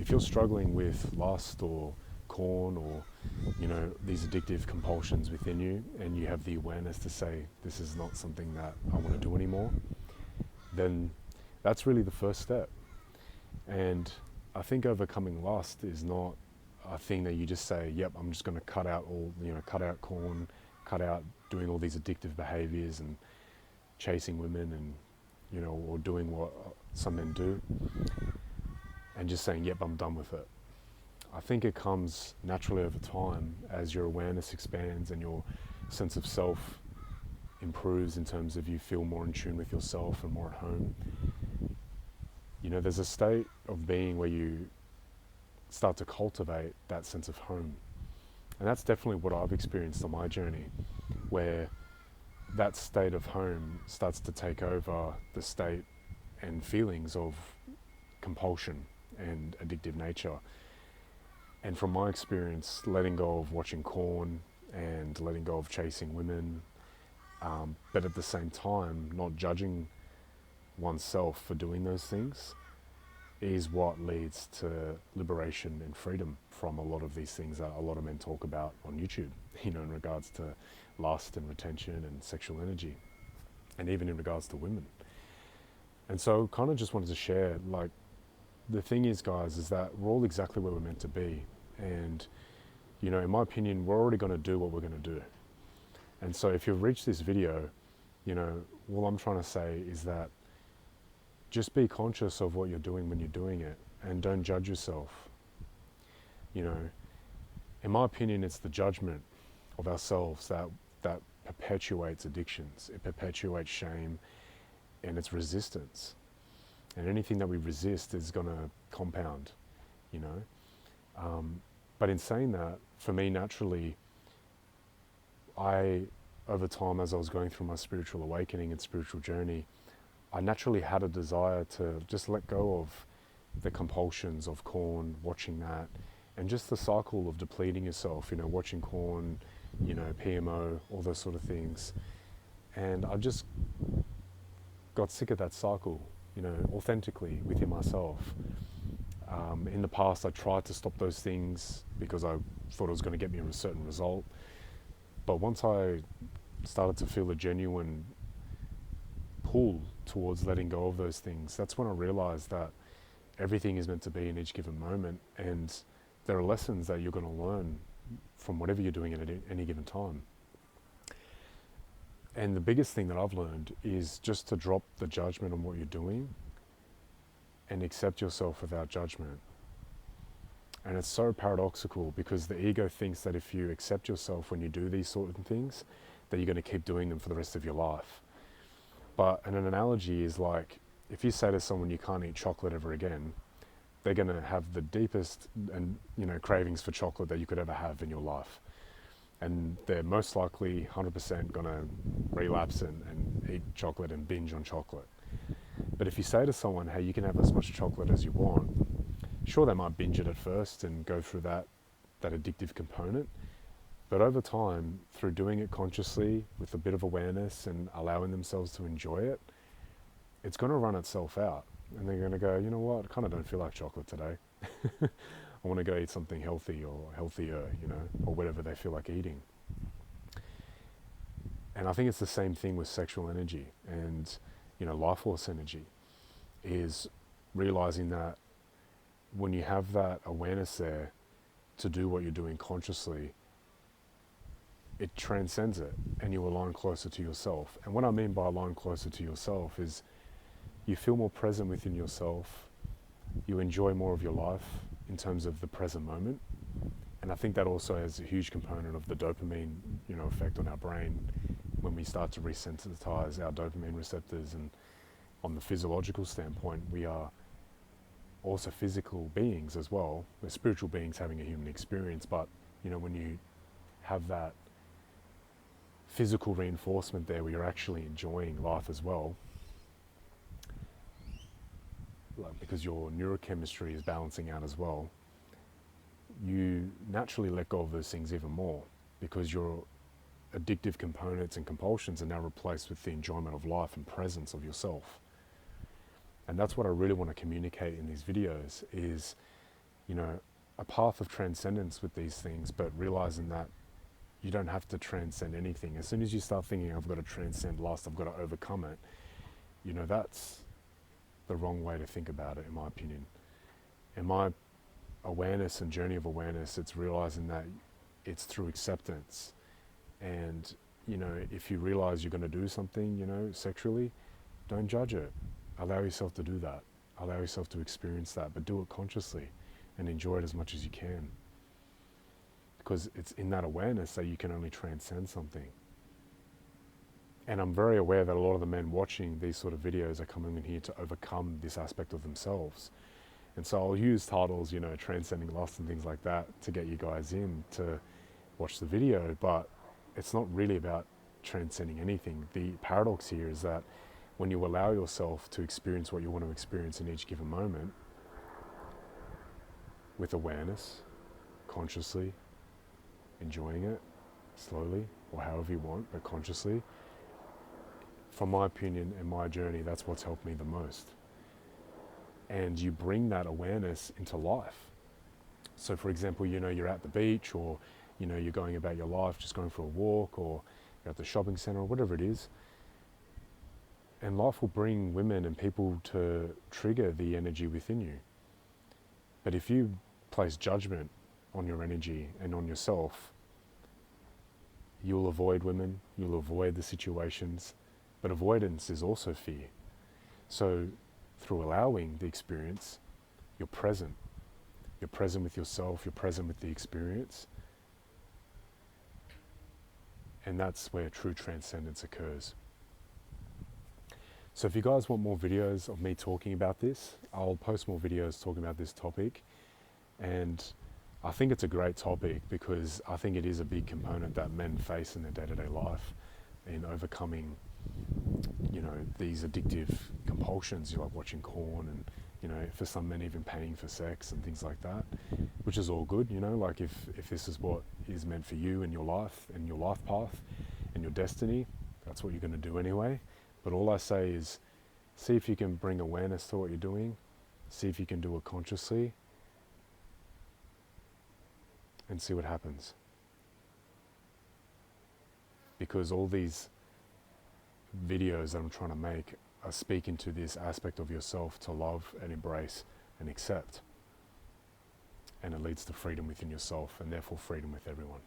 if you're struggling with lust or corn or, these addictive compulsions within you, and you have the awareness to say, this is not something that I want to do anymore, then that's really the first step. And I think overcoming lust is not a thing that you just say, yep, I'm just going to cut out cut out corn, cut out doing all these addictive behaviors and chasing women and, or doing what some men do, and just saying, yep, I'm done with it. I think it comes naturally over time as your awareness expands and your sense of self improves, in terms of you feel more in tune with yourself and more at home. There's a state of being where you start to cultivate that sense of home. And that's definitely what I've experienced on my journey, where that state of home starts to take over the state and feelings of compulsion and addictive nature. And from my experience, letting go of watching corn and letting go of chasing women, but at the same time not judging oneself for doing those things, is what leads to liberation and freedom from a lot of these things that a lot of men talk about on YouTube, in regards to lust and retention and sexual energy, and even in regards to women. And so kind of just wanted to share, the thing is, guys, is that we're all exactly where we're meant to be. And, in my opinion, we're already going to do what we're going to do. And so if you've reached this video, all I'm trying to say is that just be conscious of what you're doing when you're doing it, and don't judge yourself. In my opinion, it's the judgment of ourselves that perpetuates addictions. It perpetuates shame, and it's resistance. And anything that we resist is going to compound, But in saying that, for me, naturally, over time, as I was going through my spiritual awakening and spiritual journey, I naturally had a desire to just let go of the compulsions of corn, watching that, and just the cycle of depleting yourself, watching corn, PMO, all those sort of things. And I just got sick of that cycle, authentically within myself. In the past, I tried to stop those things because I thought it was going to get me a certain result. But once I started to feel a genuine pull towards letting go of those things, that's when I realized that everything is meant to be in each given moment, and there are lessons that you're going to learn from whatever you're doing at any given time. And the biggest thing that I've learned is just to drop the judgment on what you're doing and accept yourself without judgment. And it's so paradoxical, because the ego thinks that if you accept yourself when you do these sort of things, that you're going to keep doing them for the rest of your life. But an analogy is like, if you say to someone you can't eat chocolate ever again, they're going to have the deepest and cravings for chocolate that you could ever have in your life. And they're most likely 100% going to relapse and eat chocolate and binge on chocolate. But if you say to someone, hey, you can have as much chocolate as you want, sure, they might binge it at first and go through that addictive component. But over time, through doing it consciously with a bit of awareness and allowing themselves to enjoy it, it's going to run itself out. And they're going to go, you know what, I kind of don't feel like chocolate today. I want to go eat something healthy or healthier, or whatever they feel like eating. And I think it's the same thing with sexual energy and, life force energy, is realizing that when you have that awareness there to do what you're doing consciously, it transcends it and you align closer to yourself. And what I mean by align closer to yourself is you feel more present within yourself, you enjoy more of your life in terms of the present moment. And I think that also has a huge component of the dopamine, effect on our brain when we start to resensitize our dopamine receptors. And on the physiological standpoint, we are also physical beings as well. We're spiritual beings having a human experience, but when you have that physical reinforcement there where you're actually enjoying life as well, because your neurochemistry is balancing out as well, you naturally let go of those things even more, because your addictive components and compulsions are now replaced with the enjoyment of life and presence of yourself. And that's what I really want to communicate in these videos, is a path of transcendence with these things, but realizing that you don't have to transcend anything. As soon as you start thinking, I've got to transcend lust, I've got to overcome it, that's the wrong way to think about it, in my opinion. In my awareness and journey of awareness, it's realizing that it's through acceptance. And, if you realize you're going to do something, sexually, don't judge it. Allow yourself to do that. Allow yourself to experience that, but do it consciously and enjoy it as much as you can. Because it's in that awareness that you can only transcend something. And I'm very aware that a lot of the men watching these sort of videos are coming in here to overcome this aspect of themselves. And so I'll use titles, transcending lust and things like that to get you guys in to watch the video, but it's not really about transcending anything. The paradox here is that when you allow yourself to experience what you want to experience in each given moment, with awareness, consciously, enjoying it, slowly, or however you want, but consciously, from my opinion and my journey, that's what's helped me the most. And you bring that awareness into life. So for example, you're at the beach, or you're going about your life, just going for a walk, or you're at the shopping center, or whatever it is. And life will bring women and people to trigger the energy within you. But if you place judgment on your energy and on yourself, you'll avoid women, you'll avoid the situations. But avoidance is also fear. So through allowing the experience, you're present. You're present with yourself, you're present with the experience. And that's where true transcendence occurs. So if you guys want more videos of me talking about this, I'll post more videos talking about this topic. And I think it's a great topic because I think it is a big component that men face in their day-to-day life in overcoming, these addictive compulsions, like watching porn and, for some men even paying for sex and things like that, which is all good, like if this is what is meant for you in your life and your life path and your destiny, that's what you're going to do anyway. But all I say is, see if you can bring awareness to what you're doing, see if you can do it consciously, and see what happens. Because all these videos that I'm trying to make are speaking to this aspect of yourself to love and embrace and accept. And it leads to freedom within yourself and therefore freedom with everyone.